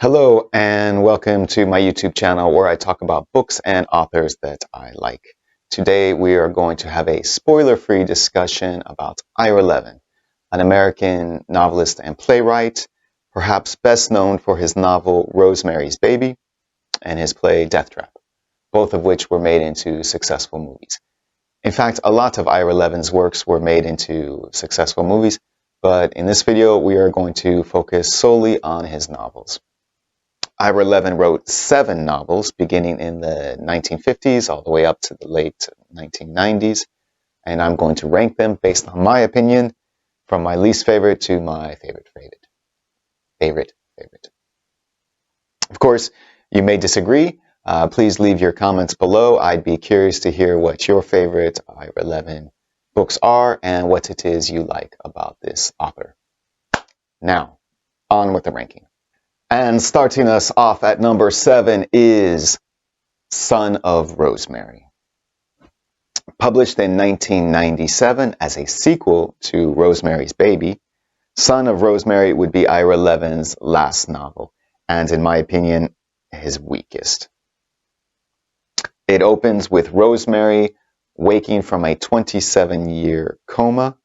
Hello and welcome to my YouTube channel where I talk about books and authors that I like. Today we are going to have a spoiler-free discussion about Ira Levin, an American novelist and playwright, perhaps best known for his novel Rosemary's Baby and his play Death Trap, both of which were made into successful movies. In fact, a lot of Ira Levin's works were made into successful movies, but in this video we are going to focus solely on his novels. Ira Levin wrote 7 novels beginning in the 1950s all the way up to the late 1990s, and I'm going to rank them based on my opinion from my least favorite to my favorite. Of course, you may disagree. Please leave your comments below. I'd be curious to hear what your favorite Ira Levin books are and what it is you like about this author. Now, on with the ranking. And starting us off at number 7 is Son of Rosemary. Published in 1997 as a sequel to Rosemary's Baby, Son of Rosemary would be Ira Levin's last novel, and in my opinion, his weakest. It opens with Rosemary waking from a 27-year coma.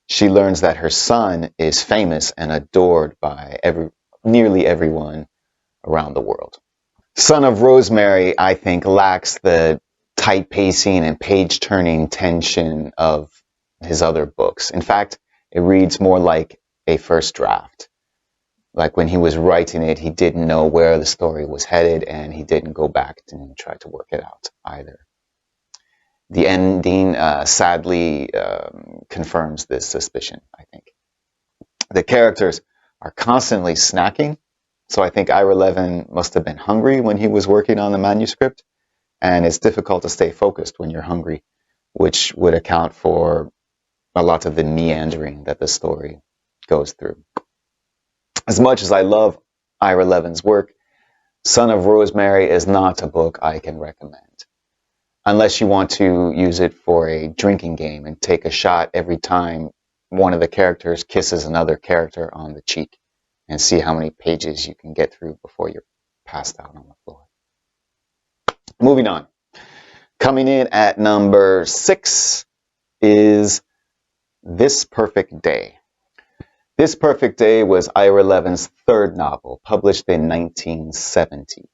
She learns that her son is famous and adored by nearly everyone around the world. Son of Rosemary, I think, lacks the tight pacing and page-turning tension of his other books. In fact, it reads more like a first draft. Like when he was writing it, he didn't know where the story was headed, and he didn't go back and try to work it out either. The ending sadly confirms this suspicion, I think. The characters are constantly snacking, so I think Ira Levin must have been hungry when he was working on the manuscript, and it's difficult to stay focused when you're hungry, which would account for a lot of the meandering that the story goes through. As much as I love Ira Levin's work, Son of Rosemary is not a book I can recommend, unless you want to use it for a drinking game and take a shot every time one of the characters kisses another character on the cheek and see how many pages you can get through before you're passed out on the floor. Moving on. Coming in at number 6 is This Perfect Day. This Perfect Day was Ira Levin's 3rd novel, published in 1970.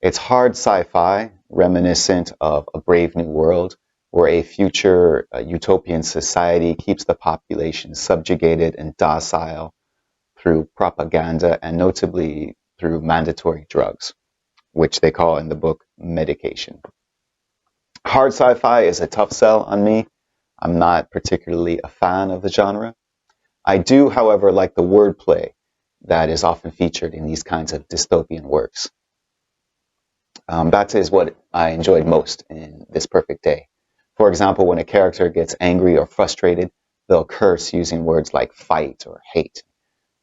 It's hard sci-fi, reminiscent of A Brave New World, where a future utopian society keeps the population subjugated and docile through propaganda and notably through mandatory drugs, which they call in the book medication. Hard sci-fi is a tough sell on me. I'm not particularly a fan of the genre. I do, however, like the wordplay that is often featured in these kinds of dystopian works. That is what I enjoyed most in This Perfect Day. For example, when a character gets angry or frustrated, they'll curse using words like fight or hate.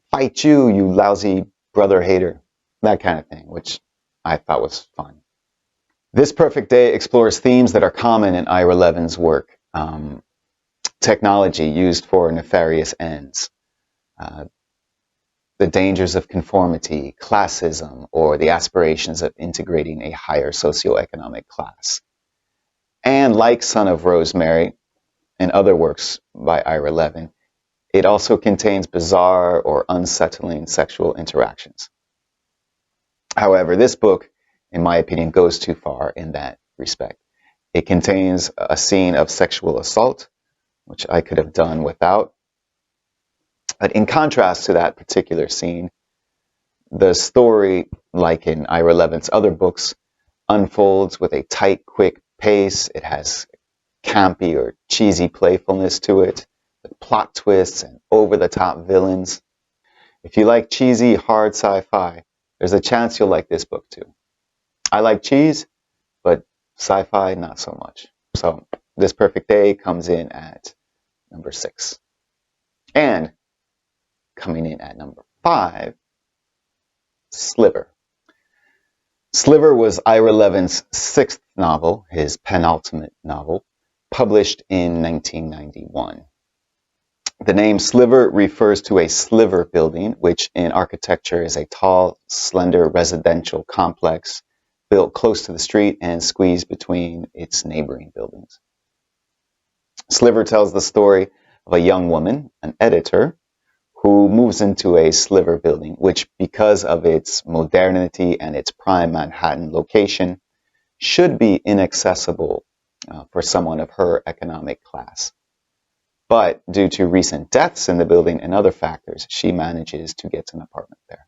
Fight you, you lousy brother hater. That kind of thing, which I thought was fun. This Perfect Day explores themes that are common in Ira Levin's work. Technology used for nefarious ends. The dangers of conformity, classism, or the aspirations of integrating a higher socioeconomic class. And like Son of Rosemary and other works by Ira Levin, it also contains bizarre or unsettling sexual interactions. However, this book, in my opinion, goes too far in that respect. It contains a scene of sexual assault, which I could have done without. But in contrast to that particular scene, the story, like in Ira Levin's other books, unfolds with a tight, quick pace. It has campy or cheesy playfulness to it, with plot twists and over-the-top villains. If you like cheesy, hard sci-fi, there's a chance you'll like this book too. I like cheese, but sci-fi, not so much. So This Perfect Day comes in at number 6. And coming in at number 5, Sliver. Sliver was Ira Levin's 6th novel, his penultimate novel, published in 1991. The name Sliver refers to a sliver building, which in architecture is a tall, slender residential complex built close to the street and squeezed between its neighboring buildings. Sliver tells the story of a young woman, an editor, who moves into a sliver building, which, because of its modernity and its prime Manhattan location, should be inaccessible for someone of her economic class. But due to recent deaths in the building and other factors, she manages to get an apartment there.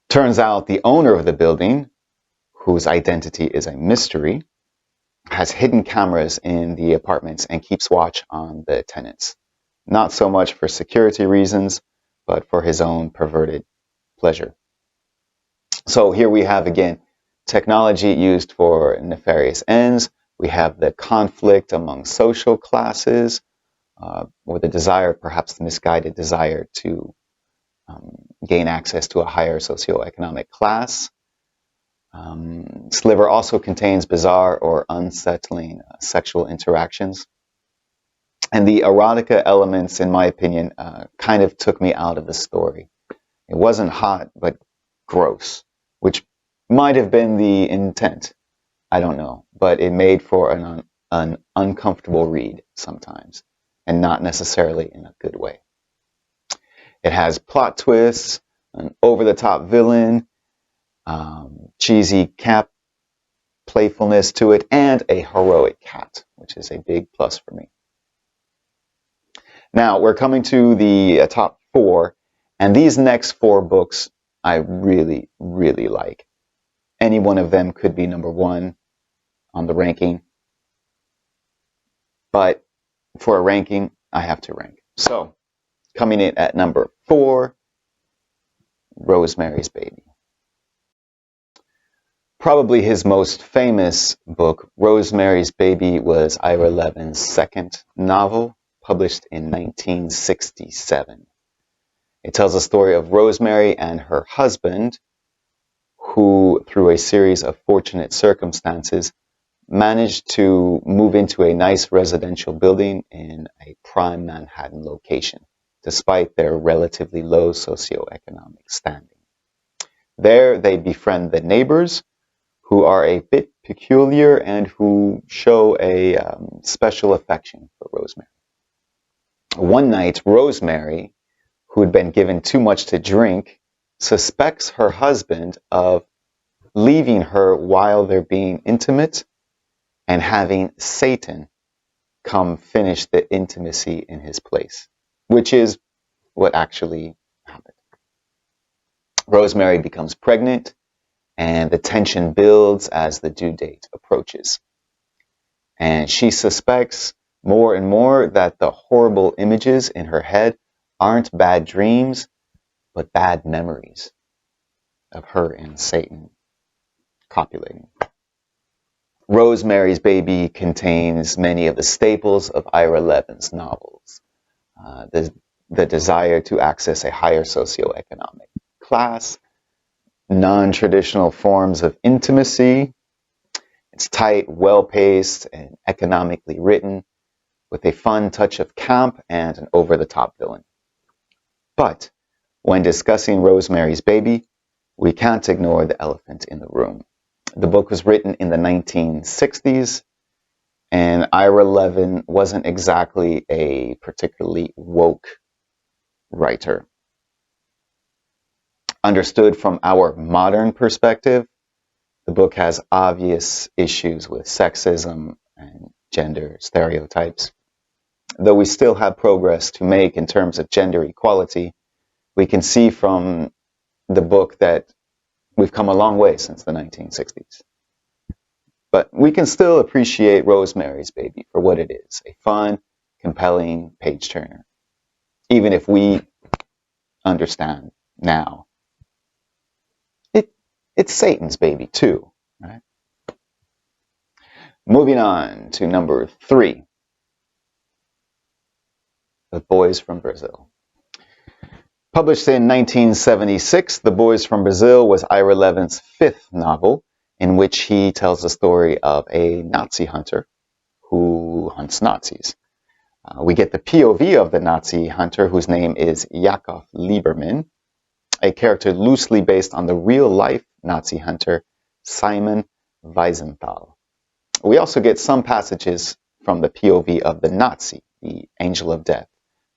Turns out the owner of the building, whose identity is a mystery, has hidden cameras in the apartments and keeps watch on the tenants. Not so much for security reasons, but for his own perverted pleasure. So here we have again technology used for nefarious ends. We have the conflict among social classes, or the desire, perhaps the misguided desire to gain access to a higher socioeconomic class. Sliver also contains bizarre or unsettling sexual interactions. And the erotica elements, in my opinion, kind of took me out of the story. It wasn't hot, but gross, which might have been the intent. I don't know. But it made for an uncomfortable read sometimes, and not necessarily in a good way. It has plot twists, an over-the-top villain, cheesy camp playfulness to it, and a heroic cat, which is a big plus for me. Now, we're coming to the top 4, and these next 4 books I really, really like. Any one of them could be number 1 on the ranking, but for a ranking, I have to rank. So, coming in at number 4, Rosemary's Baby. Probably his most famous book, Rosemary's Baby, was Ira Levin's second novel, published in 1967. It tells the story of Rosemary and her husband, who, through a series of fortunate circumstances, managed to move into a nice residential building in a prime Manhattan location, despite their relatively low socioeconomic standing. There, they befriend the neighbors, who are a bit peculiar and who show a special affection for Rosemary. One night, Rosemary, who had been given too much to drink, suspects her husband of leaving her while they're being intimate and having Satan come finish the intimacy in his place, which is what actually happened. Rosemary becomes pregnant, and the tension builds as the due date approaches. And she suspects more and more that the horrible images in her head aren't bad dreams, but bad memories of her and Satan copulating. Rosemary's Baby contains many of the staples of Ira Levin's novels. The desire to access a higher socioeconomic class, non-traditional forms of intimacy. It's tight, well-paced, and economically written, with a fun touch of camp and an over-the-top villain. But when discussing Rosemary's Baby, we can't ignore the elephant in the room. The book was written in the 1960s, and Ira Levin wasn't exactly a particularly woke writer. Understood from our modern perspective, the book has obvious issues with sexism and gender stereotypes. Though we still have progress to make in terms of gender equality, we can see from the book that we've come a long way since the 1960s. But we can still appreciate Rosemary's Baby for what it is, a fun, compelling page-turner, even if we understand now it's Satan's baby too, right? Moving on to number 3, The Boys from Brazil. Published in 1976, The Boys from Brazil was Ira Levin's 5th novel, in which he tells the story of a Nazi hunter who hunts Nazis. We get the POV of the Nazi hunter, whose name is Yakov Lieberman, a character loosely based on the real-life Nazi hunter Simon Wiesenthal. We also get some passages from the POV of the Nazi, the Angel of Death,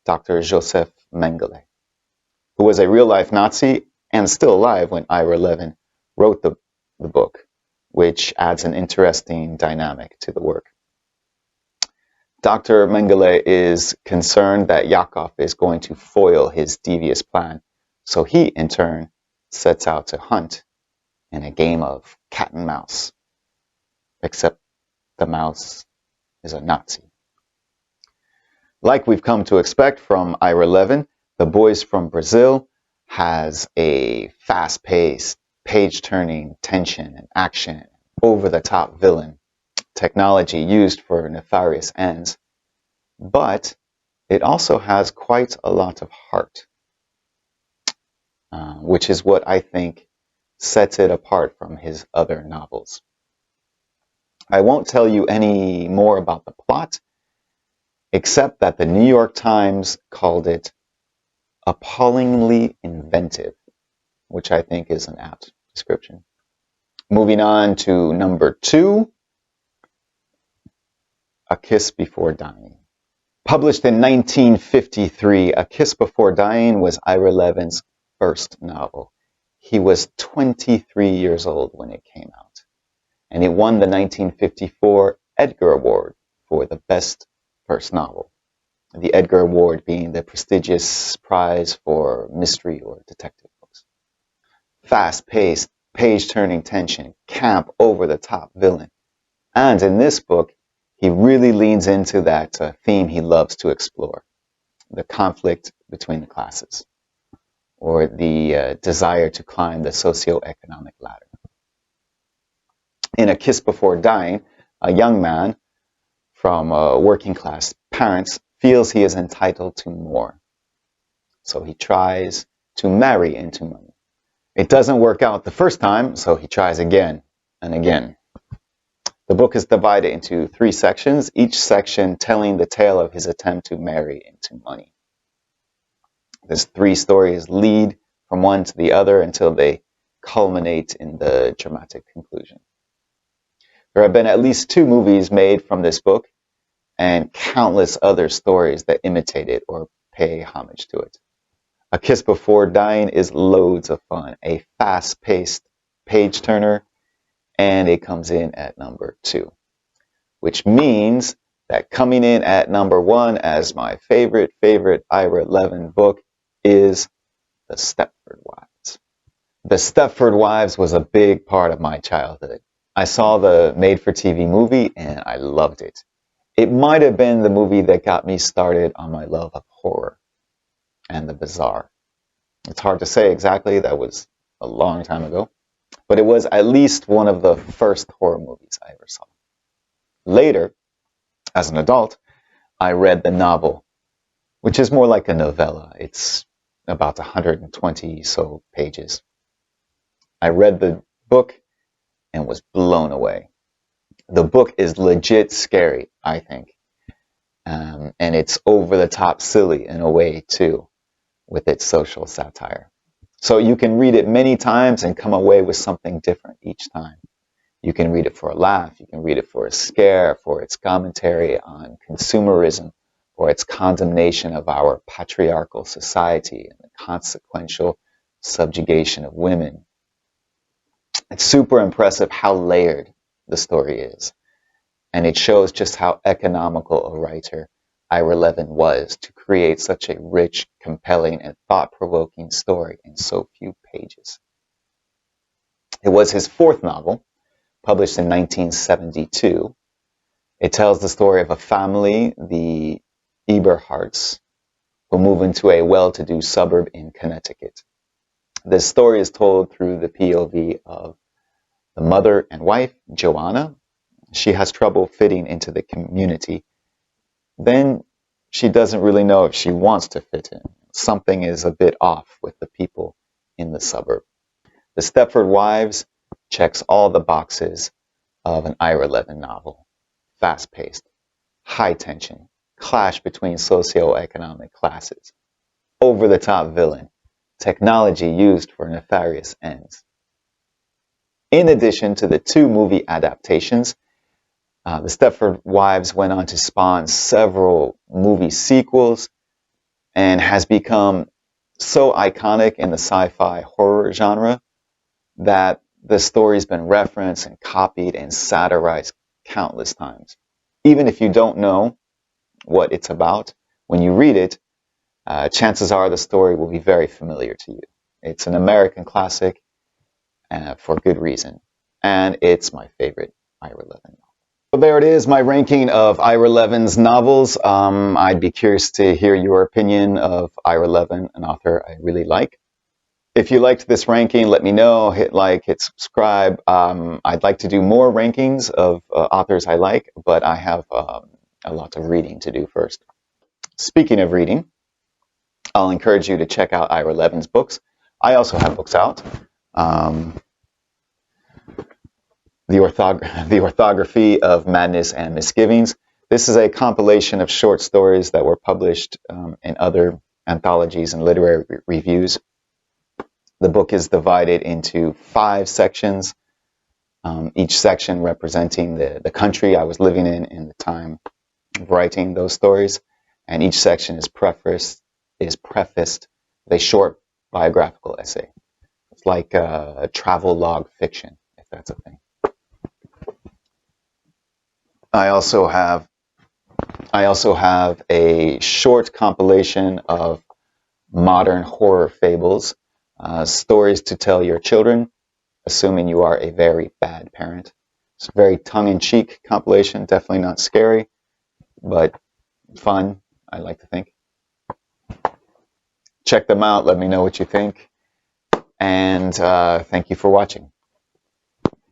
Dr. Joseph Mengele, who was a real-life Nazi and still alive when Ira Levin wrote the book, which adds an interesting dynamic to the work. Dr. Mengele is concerned that Yakov is going to foil his devious plan, so he, in turn, sets out to hunt in a game of cat and mouse, except the mouse is a Nazi. Like we've come to expect from Ira Levin, The Boys from Brazil has a fast-paced, page-turning tension and action, over-the-top villain, technology used for nefarious ends, but it also has quite a lot of heart, which is what I think sets it apart from his other novels. I won't tell you any more about the plot, except that the New York Times called it appallingly inventive, which I think is an apt description. Moving on to number 2, A Kiss Before Dying. Published in 1953, A Kiss Before Dying was Ira Levin's first novel. He was 23 years old when it came out, and it won the 1954 Edgar Award for the best first novel, the Edgar Award being the prestigious prize for mystery or detective books. Fast-paced, page-turning tension, camp, over-the-top villain. And in this book, he really leans into that theme he loves to explore, the conflict between the classes, or the desire to climb the socioeconomic ladder. In A Kiss Before Dying, a young man from working-class parents feels he is entitled to more. So he tries to marry into money. It doesn't work out the first time, so he tries again and again. The book is divided into 3 sections, each section telling the tale of his attempt to marry into money. These 3 stories lead from one to the other until they culminate in the dramatic conclusion. There have been at least 2 movies made from this book and countless other stories that imitate it or pay homage to it. A Kiss Before Dying is loads of fun, a fast-paced page-turner, and it comes in at number 2, which means that coming in at number 1 as my favorite Ira Levin book is The Stepford Wives. The Stepford Wives was a big part of my childhood. I saw the made-for-TV movie and I loved it. It might have been the movie that got me started on my love of horror and the bizarre. It's hard to say exactly, that was a long time ago, but it was at least one of the first horror movies I ever saw. Later, as an adult, I read the novel, which is more like a novella. It's about 120 so pages. I read the book and was blown away. The book is legit scary, I think, and it's over-the-top silly in a way, too, with its social satire. So you can read it many times and come away with something different each time. You can read it for a laugh, you can read it for a scare, for its commentary on consumerism, or its condemnation of our patriarchal society and the consequential subjugation of women. It's super impressive how layered the story is, and it shows just how economical a writer Ira Levin was to create such a rich, compelling, and thought-provoking story in so few pages. It was his 4th novel, published in 1972. It tells the story of a family, the Eberhards, who move into a well-to-do suburb in Connecticut. This story is told through the POV of the mother and wife, Joanna. She has trouble fitting into the community. Then she doesn't really know if she wants to fit in. Something is a bit off with the people in the suburb. The Stepford Wives checks all the boxes of an Ira Levin novel. Fast-paced, high tension, clash between socioeconomic classes, over-the-top villain, technology used for nefarious ends. In addition to the 2 movie adaptations, the Stepford Wives went on to spawn several movie sequels and has become so iconic in the sci-fi horror genre that the story's been referenced and copied and satirized countless times. Even if you don't know what it's about, when you read it, chances are the story will be very familiar to you. It's an American classic for good reason, and it's my favorite Ira Levin. So there it is, my ranking of Ira Levin's novels. I'd be curious to hear your opinion of Ira Levin, an author I really like. If you liked this ranking, let me know. Hit like, hit subscribe. I'd like to do more rankings of authors I like, but I have a lot of reading to do first. Speaking of reading, I'll encourage you to check out Ira Levin's books. I also have books out. The Orthography of Madness and Misgivings. This is a compilation of short stories that were published in other anthologies and literary reviews. The book is divided into 5 sections, each section representing the country I was living in the time of writing those stories, and each section is prefaced with a short biographical essay. It's like a travel log fiction, if that's a thing. I also have a short compilation of modern horror fables, stories to tell your children, assuming you are a very bad parent. It's a very tongue-in-cheek compilation, definitely not scary, but fun, I like to think. Check them out, let me know what you think, and thank you for watching.